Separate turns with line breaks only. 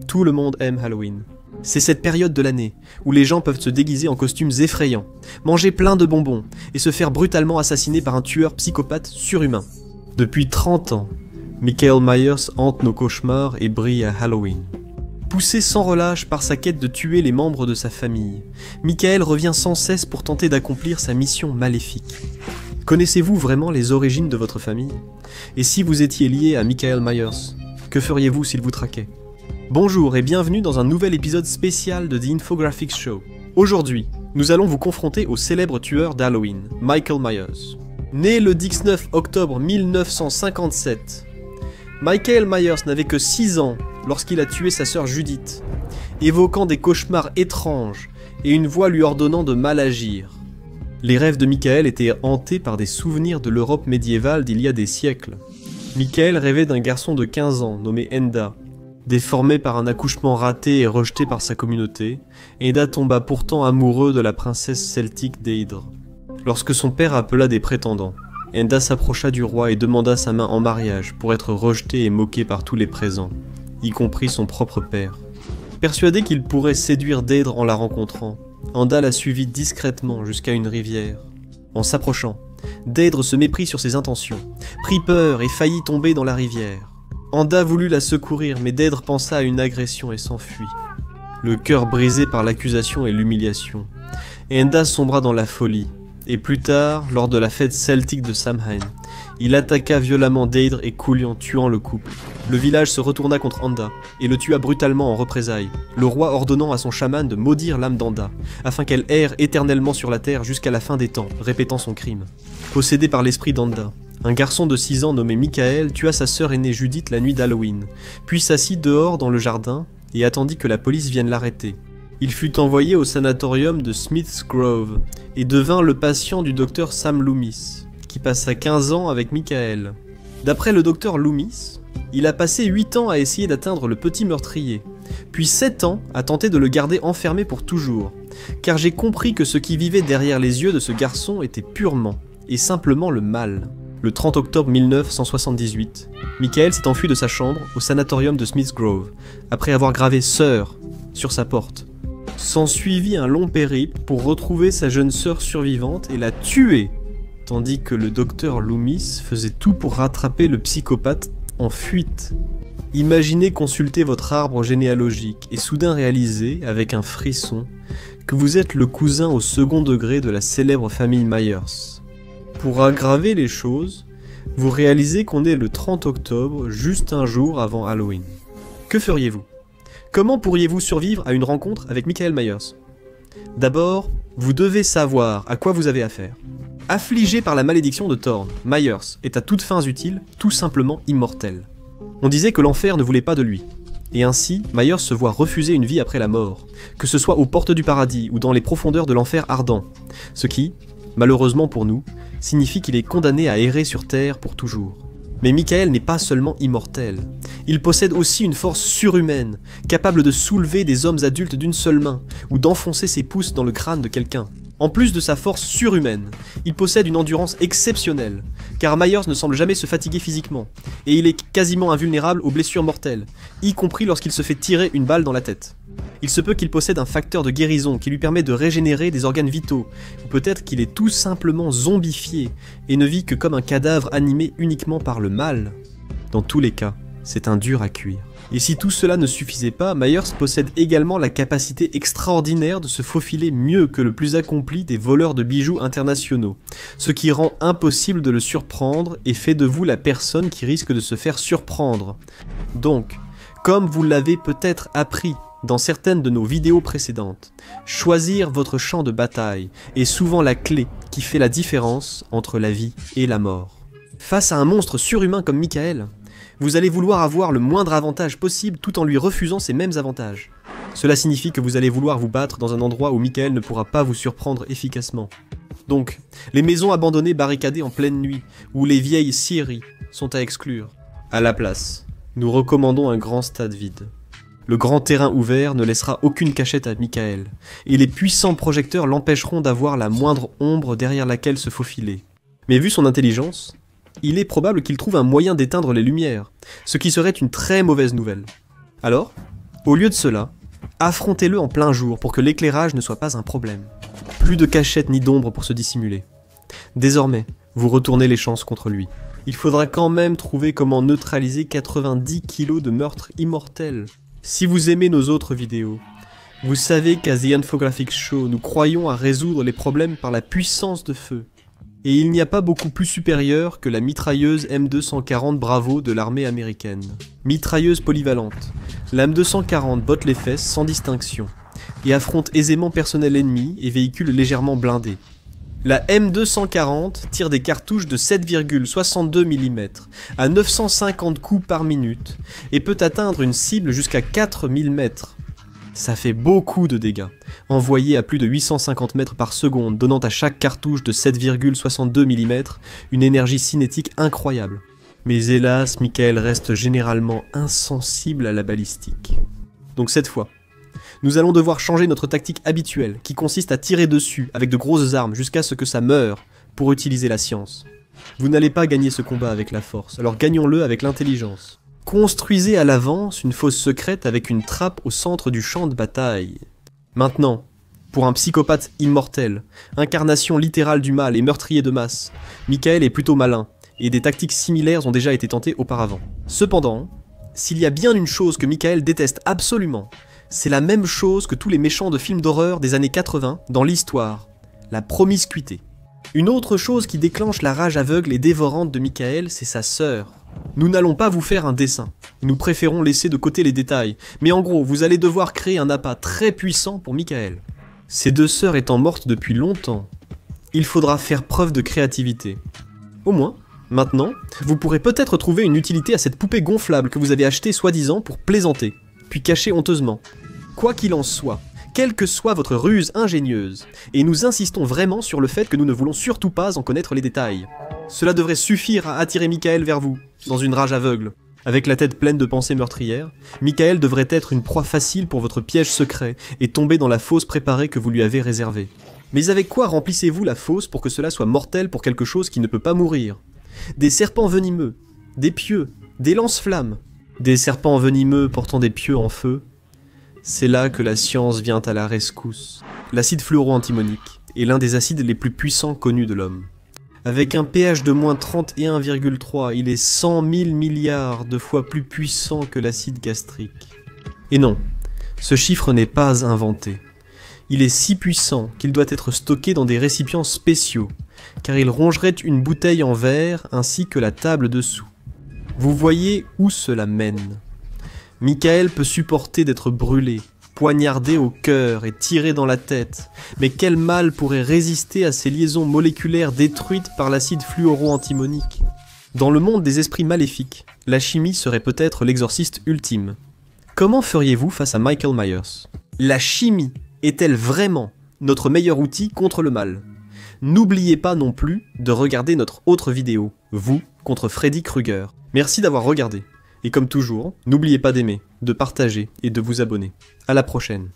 Tout le monde aime Halloween. C'est cette période de l'année où les gens peuvent se déguiser en costumes effrayants, manger plein de bonbons et se faire brutalement assassiner par un tueur psychopathe surhumain. Depuis 30 ans, Michael Myers hante nos cauchemars et brille à Halloween. Poussé sans relâche par sa quête de tuer les membres de sa famille, Michael revient sans cesse pour tenter d'accomplir sa mission maléfique. Connaissez-vous vraiment les origines de votre famille? Et si vous étiez lié à Michael Myers, que feriez-vous s'il vous traquait? Bonjour et bienvenue dans un nouvel épisode spécial de The Infographics Show. Aujourd'hui, nous allons vous confronter au célèbre tueur d'Halloween, Michael Myers. Né le 19 octobre 1957, Michael Myers n'avait que 6 ans lorsqu'il a tué sa sœur Judith, évoquant des cauchemars étranges et une voix lui ordonnant de mal agir. Les rêves de Michael étaient hantés par des souvenirs de l'Europe médiévale d'il y a des siècles. Michael rêvait d'un garçon de 15 ans nommé Enda. Déformé par un accouchement raté et rejeté par sa communauté, Enda tomba pourtant amoureux de la princesse celtique d'Eidre. Lorsque son père appela des prétendants, Enda s'approcha du roi et demanda sa main en mariage pour être rejeté et moqué par tous les présents, y compris son propre père. Persuadé qu'il pourrait séduire d'Eidre en la rencontrant, Enda la suivit discrètement jusqu'à une rivière. En s'approchant, d'Eidre se méprit sur ses intentions, prit peur et faillit tomber dans la rivière. Enda voulut la secourir, mais d'Eidre pensa à une agression et s'enfuit. Le cœur brisé par l'accusation et l'humiliation, Enda sombra dans la folie, et plus tard, lors de la fête celtique de Samhain, il attaqua violemment d'Eidre et Coulion, tuant le couple. Le village se retourna contre Enda, et le tua brutalement en représailles, le roi ordonnant à son chaman de maudire l'âme d'Enda, afin qu'elle erre éternellement sur la terre jusqu'à la fin des temps, répétant son crime. Possédé par l'esprit d'Enda, un garçon de 6 ans nommé Michael tua sa sœur aînée Judith la nuit d'Halloween, puis s'assit dehors dans le jardin et attendit que la police vienne l'arrêter. Il fut envoyé au sanatorium de Smith's Grove et devint le patient du docteur Sam Loomis, qui passa 15 ans avec Michael. D'après le docteur Loomis, il a passé 8 ans à essayer d'atteindre le petit meurtrier, puis 7 ans à tenter de le garder enfermé pour toujours, car j'ai compris que ce qui vivait derrière les yeux de ce garçon était purement et simplement le mal. Le 30 octobre 1978, Michael s'est enfui de sa chambre au sanatorium de Smith's Grove, après avoir gravé Sœur sur sa porte. S'ensuivit un long périple pour retrouver sa jeune sœur survivante et la tuer, tandis que le docteur Loomis faisait tout pour rattraper le psychopathe en fuite. Imaginez consulter votre arbre généalogique et soudain réaliser, avec un frisson, que vous êtes le cousin au second degré de la célèbre famille Myers. Pour aggraver les choses, vous réalisez qu'on est le 30 octobre, juste un jour avant Halloween. Que feriez-vous? Comment pourriez-vous survivre à une rencontre avec Michael Myers? D'abord, vous devez savoir à quoi vous avez affaire. Affligé par la malédiction de Thorn, Myers est à toutes fins utiles, tout simplement immortel. On disait que l'enfer ne voulait pas de lui, et ainsi, Myers se voit refuser une vie après la mort, que ce soit aux portes du paradis ou dans les profondeurs de l'enfer ardent, ce qui, malheureusement pour nous, signifie qu'il est condamné à errer sur Terre pour toujours. Mais Michael n'est pas seulement immortel, il possède aussi une force surhumaine, capable de soulever des hommes adultes d'une seule main, ou d'enfoncer ses pouces dans le crâne de quelqu'un. En plus de sa force surhumaine, il possède une endurance exceptionnelle, car Myers ne semble jamais se fatiguer physiquement, et il est quasiment invulnérable aux blessures mortelles, y compris lorsqu'il se fait tirer une balle dans la tête. Il se peut qu'il possède un facteur de guérison qui lui permet de régénérer des organes vitaux, ou peut-être qu'il est tout simplement zombifié et ne vit que comme un cadavre animé uniquement par le mal. Dans tous les cas, c'est un dur à cuire. Et si tout cela ne suffisait pas, Myers possède également la capacité extraordinaire de se faufiler mieux que le plus accompli des voleurs de bijoux internationaux, ce qui rend impossible de le surprendre et fait de vous la personne qui risque de se faire surprendre. Donc, comme vous l'avez peut-être appris dans certaines de nos vidéos précédentes, choisir votre champ de bataille est souvent la clé qui fait la différence entre la vie et la mort. Face à un monstre surhumain comme Michael, vous allez vouloir avoir le moindre avantage possible tout en lui refusant ces mêmes avantages. Cela signifie que vous allez vouloir vous battre dans un endroit où Michael ne pourra pas vous surprendre efficacement. Donc, les maisons abandonnées barricadées en pleine nuit, ou les vieilles scieries, sont à exclure. À la place, nous recommandons un grand stade vide. Le grand terrain ouvert ne laissera aucune cachette à Michael, et les puissants projecteurs l'empêcheront d'avoir la moindre ombre derrière laquelle se faufiler. Mais vu son intelligence, il est probable qu'il trouve un moyen d'éteindre les lumières, ce qui serait une très mauvaise nouvelle. Alors, Au lieu de cela, affrontez-le en plein jour pour que l'éclairage ne soit pas un problème. Plus de cachette ni d'ombre pour se dissimuler. Désormais, vous retournez les chances contre lui. Il faudra quand même trouver comment neutraliser 90 kilos de meurtre immortel. Si vous aimez nos autres vidéos, vous savez qu'à The Infographics Show, nous croyons à résoudre les problèmes par la puissance de feu. Et il n'y a pas beaucoup plus supérieur que la mitrailleuse M240 Bravo de l'armée américaine. Mitrailleuse polyvalente, la M240 botte les fesses sans distinction, et affronte aisément personnel ennemi et véhicule légèrement blindé. La M240 tire des cartouches de 7,62 mm à 950 coups par minute et peut atteindre une cible jusqu'à 4000 mètres. Ça fait beaucoup de dégâts, envoyés à plus de 850 mètres par seconde, donnant à chaque cartouche de 7,62 mm une énergie cinétique incroyable. Mais hélas, Michael reste généralement insensible à la balistique. Donc cette fois, nous allons devoir changer notre tactique habituelle, qui consiste à tirer dessus avec de grosses armes jusqu'à ce que ça meure, pour utiliser la science. Vous n'allez pas gagner ce combat avec la force, alors gagnons-le avec l'intelligence. Construisez à l'avance une fosse secrète avec une trappe au centre du champ de bataille. Maintenant, pour un psychopathe immortel, incarnation littérale du mal et meurtrier de masse, Michael est plutôt malin, et des tactiques similaires ont déjà été tentées auparavant. Cependant, s'il y a bien une chose que Michael déteste absolument, c'est la même chose que tous les méchants de films d'horreur des années 80 dans l'histoire, la promiscuité. Une autre chose qui déclenche la rage aveugle et dévorante de Michael, c'est sa sœur. Nous n'allons pas vous faire un dessin, nous préférons laisser de côté les détails, mais en gros, vous allez devoir créer un appât très puissant pour Michael. Ses deux sœurs étant mortes depuis longtemps, il faudra faire preuve de créativité. Au moins, maintenant, vous pourrez peut-être trouver une utilité à cette poupée gonflable que vous avez achetée soi-disant pour plaisanter, puis cacher honteusement. Quoi qu'il en soit, quelle que soit votre ruse ingénieuse, et nous insistons vraiment sur le fait que nous ne voulons surtout pas en connaître les détails. Cela devrait suffire à attirer Michael vers vous, dans une rage aveugle. Avec la tête pleine de pensées meurtrières, Michael devrait être une proie facile pour votre piège secret et tomber dans la fosse préparée que vous lui avez réservée. Mais avec quoi remplissez-vous la fosse pour que cela soit mortel pour quelque chose qui ne peut pas mourir? Des serpents venimeux, des pieux, des lance-flammes. Des serpents venimeux portant des pieux en feu. C'est là que la science vient à la rescousse. L'acide fluoroantimonique est l'un des acides les plus puissants connus de l'homme. Avec un pH de moins 31,3, il est 100 000 milliards de fois plus puissant que l'acide gastrique. Et non, ce chiffre n'est pas inventé. Il est si puissant qu'il doit être stocké dans des récipients spéciaux, car il rongerait une bouteille en verre ainsi que la table dessous. Vous voyez où cela mène. Michael peut supporter d'être brûlé, poignardé au cœur et tiré dans la tête, mais quel mal pourrait résister à ces liaisons moléculaires détruites par l'acide fluoroantimonique? Dans le monde des esprits maléfiques, la chimie serait peut-être l'exorciste ultime. Comment feriez-vous face à Michael Myers? La chimie est-elle vraiment notre meilleur outil contre le mal? N'oubliez pas non plus de regarder notre autre vidéo, vous contre Freddy Krueger. Merci d'avoir regardé. Et comme toujours, n'oubliez pas d'aimer, de partager et de vous abonner. À la prochaine.